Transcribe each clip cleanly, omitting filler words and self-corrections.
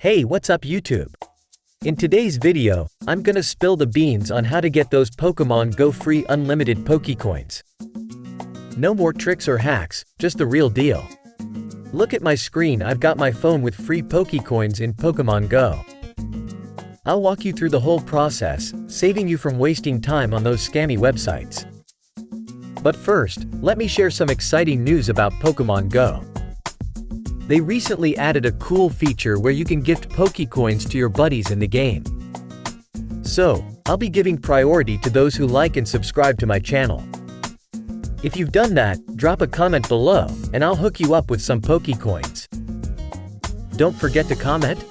Hey, what's up YouTube? In today's video, I'm gonna spill the beans on how to get those Pokémon GO free unlimited PokeCoins. No more tricks or hacks, just the real deal. Look at my screen, I've got my phone with free PokeCoins in Pokémon GO. I'll walk you through the whole process, saving you from wasting time on those scammy websites. But first, let me share some exciting news about Pokémon GO. They recently added a cool feature where you can gift PokeCoins to your buddies in the game. So, I'll be giving priority to those who like and subscribe to my channel. If you've done that, drop a comment below, and I'll hook you up with some PokeCoins. Don't forget to comment?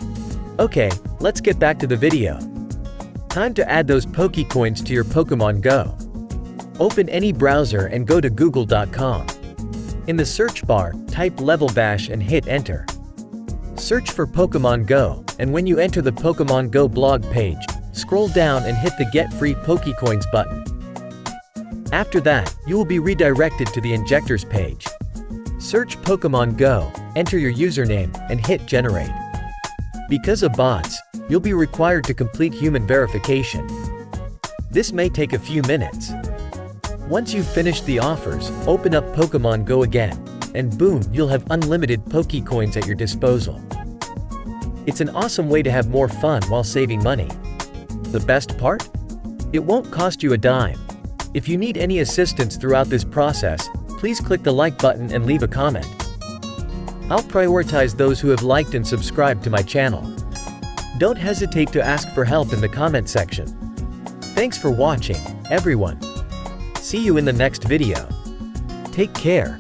Okay, let's get back to the video. Time to add those PokeCoins to your Pokémon GO. Open any browser and go to google.com. In the search bar, type level bash and hit enter. Search for Pokémon GO, and when you enter the Pokémon GO blog page, scroll down and hit the Get Free PokeCoins button. After that, you will be redirected to the injectors page. Search Pokémon GO, enter your username, and hit generate. Because of bots, you'll be required to complete human verification. This may take a few minutes. Once you've finished the offers, open up Pokémon GO again, and boom, you'll have unlimited PokeCoins at your disposal. It's an awesome way to have more fun while saving money. The best part? It won't cost you a dime. If you need any assistance throughout this process, please click the like button and leave a comment. I'll prioritize those who have liked and subscribed to my channel. Don't hesitate to ask for help in the comment section. Thanks for watching, everyone. See you in the next video. Take care.